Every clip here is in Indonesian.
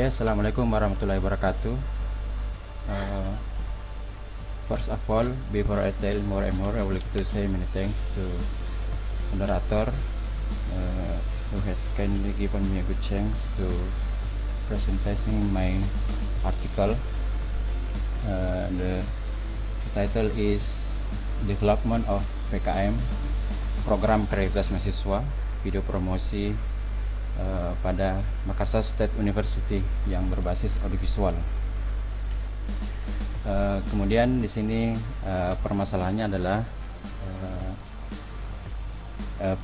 Oke, Assalamualaikum warahmatullahi wabarakatuh. Uh, First of all, before I tell more and more, I would like to say many thanks to moderator who has kindly given me a good chance to presenting my article. The title is Development of PKM, Program Kreativitas Mahasiswa, video promosi pada Makassar State University yang berbasis audiovisual. Kemudian di sini permasalahannya adalah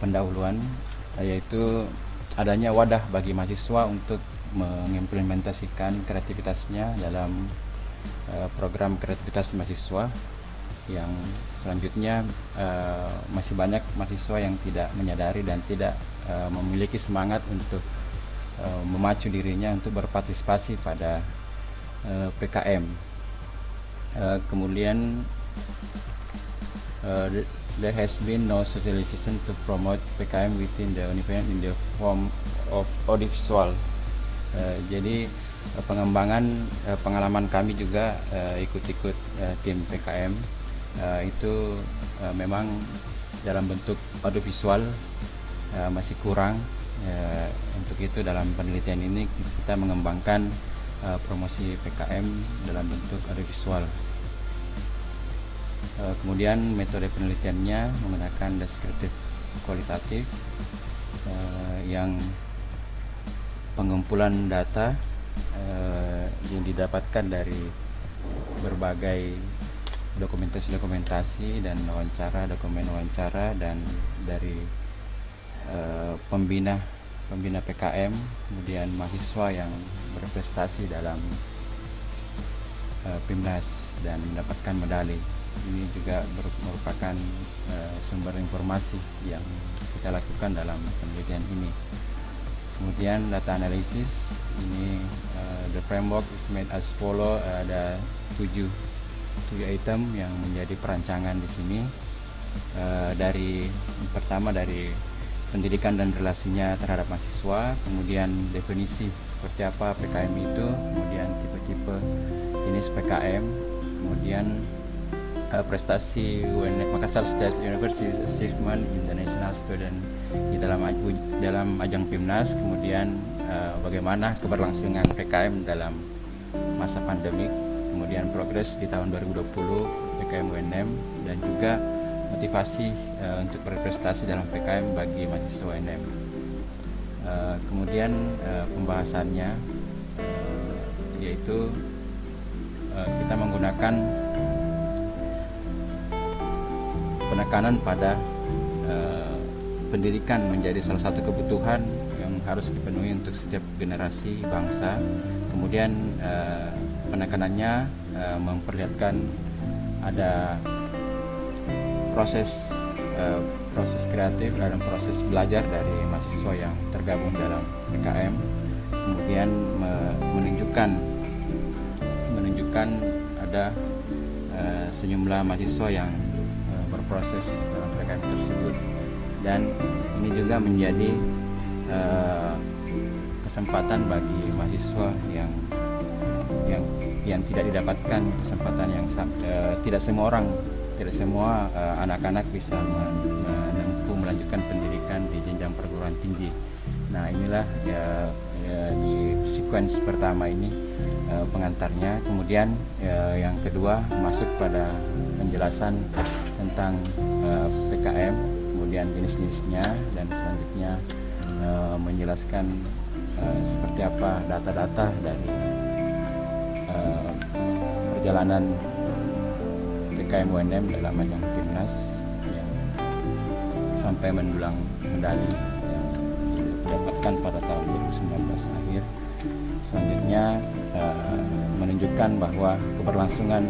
pendahuluan, yaitu adanya wadah bagi mahasiswa untuk mengimplementasikan kreativitasnya dalam program kreativitas mahasiswa. Yang selanjutnya masih banyak mahasiswa yang tidak menyadari dan tidak memiliki semangat untuk memacu dirinya untuk berpartisipasi pada PKM. Kemudian there has been no socialization to promote PKM within the university in the form of audiovisual. Jadi pengembangan pengalaman kami juga ikut-ikut tim PKM itu memang dalam bentuk audiovisual masih kurang. Untuk itu dalam penelitian ini kita mengembangkan promosi PKM dalam bentuk audiovisual. Kemudian metode penelitiannya menggunakan deskriptif kualitatif yang pengumpulan data yang didapatkan dari berbagai dokumentasi dan dokumen wawancara dan dari pembina PKM, kemudian mahasiswa yang berprestasi dalam PIMNAS dan mendapatkan medali. Ini juga merupakan sumber informasi yang kita lakukan dalam penelitian ini. Kemudian data analisis ini, the framework is made as follow. Ada 7 item yang menjadi perancangan di sini. Pertama dari pendidikan dan relasinya terhadap mahasiswa, kemudian definisi seperti apa PKM itu, kemudian tipe-tipe jenis PKM, kemudian prestasi Makassar State University Achievement International Student di dalam ajang PIMNAS, kemudian bagaimana keberlangsungan PKM dalam masa pandemik, kemudian progres di tahun 2020 PKM UNM, dan juga motivasi untuk berprestasi dalam PKM bagi mahasiswa UNM. Kemudian pembahasannya yaitu kita menggunakan penekanan pada pendidikan menjadi salah satu kebutuhan yang harus dipenuhi untuk setiap generasi bangsa. Kemudian penekanannya memperlihatkan ada proses kreatif dan proses belajar dari mahasiswa yang tergabung dalam PKM. Kemudian menunjukkan ada sejumlah mahasiswa yang berproses dalam PKM tersebut, dan ini juga menjadi kesempatan bagi mahasiswa yang tidak didapatkan kesempatan yang tidak semua anak-anak bisa melanjutkan pendidikan di jenjang perguruan tinggi. Nah, inilah di sequence pertama ini pengantarnya. Kemudian yang kedua masuk pada penjelasan tentang PKM, kemudian jenis-jenisnya, dan selanjutnya menjelaskan seperti apa data-data dari perjalanan PKM UNM dalam ajang PIMNAS yang sampai mendulang medali yang didapatkan pada tahun 2019 akhir. Selanjutnya menunjukkan bahwa keberlangsungan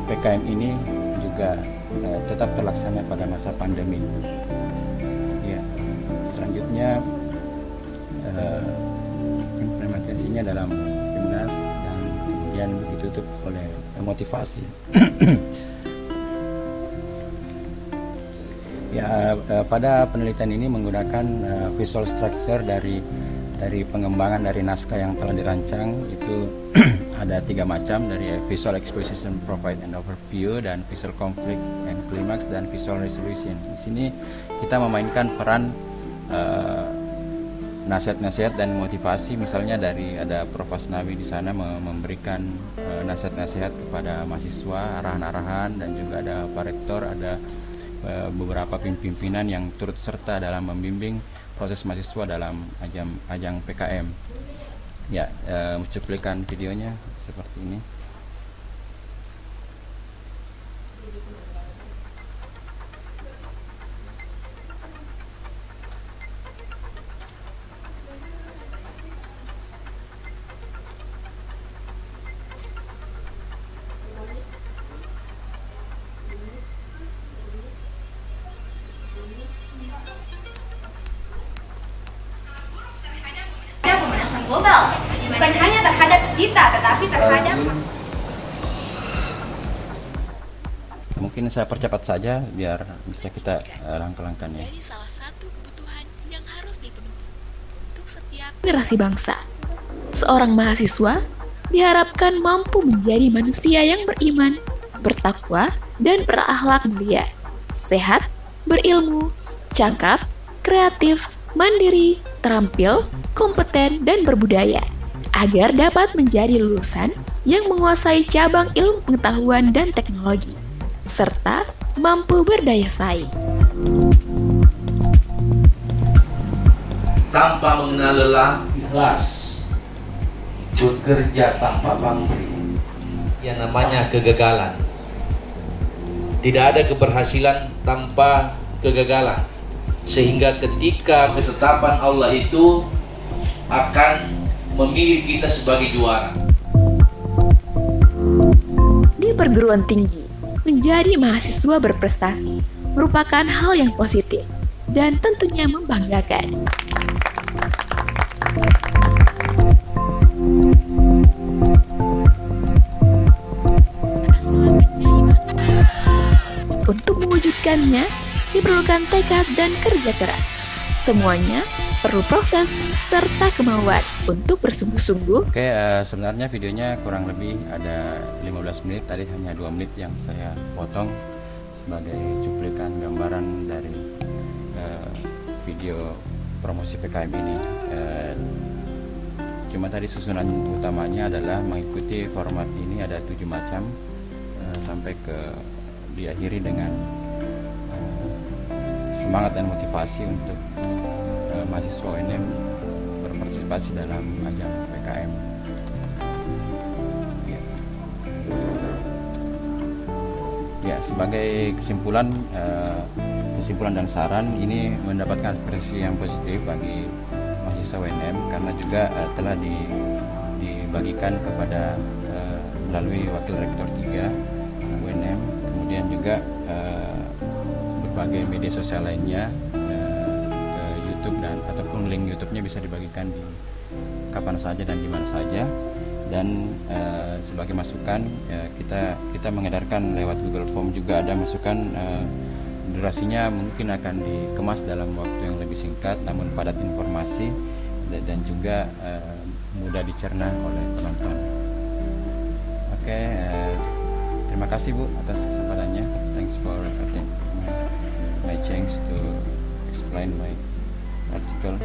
PKM ini juga tetap terlaksana pada masa pandemi. Ya, selanjutnya implementasinya dalam PIMNAS dan kemudian ditutup oleh motivasi. Pada penelitian ini menggunakan visual structure dari dari pengembangan dari naskah yang telah dirancang itu ada 3 macam, dari visual exposition, provide and overview, dan visual conflict and climax, dan visual resolution. Di sini kita memainkan peran nasihat-nasihat dan motivasi, misalnya dari ada Prof. Asnawi di sana memberikan nasihat-nasihat kepada mahasiswa, arahan-arahan, dan juga ada Pak Rektor, ada beberapa pimpinan yang turut serta dalam membimbing proses mahasiswa dalam ajang PKM. Ya, cuplikan videonya seperti ini. Pemanasan global bukan hanya terhadap kita, tetapi terhadap Mungkin saya percepat saja biar bisa kita langkah-langkahnya. Jadi salah satu kebutuhan yang harus dipenuhi untuk setiap generasi bangsa. Seorang mahasiswa diharapkan mampu menjadi manusia yang beriman, bertakwa, dan berakhlak mulia, sehat, berilmu, cakap, kreatif, mandiri, terampil, kompeten, dan berbudaya, agar dapat menjadi lulusan yang menguasai cabang ilmu pengetahuan dan teknologi, serta mampu berdaya saing. Tanpa mengenal lelah, ikhlas, bekerja tanpa pamrih. Yang namanya kegagalan. Tidak ada keberhasilan tanpa kegagalan. Sehingga ketika ketetapan Allah itu akan memilih kita sebagai juara. Di perguruan tinggi, menjadi mahasiswa berprestasi merupakan hal yang positif dan tentunya membanggakan. Untuk mewujudkannya, diperlukan tekad dan kerja keras. Semuanya perlu proses serta kemauan untuk bersungguh-sungguh. Oke, sebenarnya videonya kurang lebih ada 15 menit, tadi hanya 2 menit yang saya potong sebagai cuplikan gambaran dari video promosi PKM ini. Cuma tadi susunan utamanya adalah mengikuti format ini ada 7 macam sampai ke diakhiri dengan semangat dan motivasi untuk mahasiswa UNM berpartisipasi dalam ajang PKM. Ya, sebagai kesimpulan dan saran, ini mendapatkan apresiasi yang positif bagi mahasiswa UNM karena juga telah dibagikan kepada melalui Wakil Rektor 3 UNM, kemudian juga berbagai media sosial lainnya, ke YouTube ataupun link YouTube-nya bisa dibagikan di kapan saja dan di mana saja. Dan sebagai masukan, kita mengedarkan lewat Google Form juga ada masukan. Durasinya mungkin akan dikemas dalam waktu yang lebih singkat namun padat informasi dan juga mudah dicerna oleh penonton. Oke, terima kasih Bu atas kesempatannya. Thanks for taking my chance to explain my article.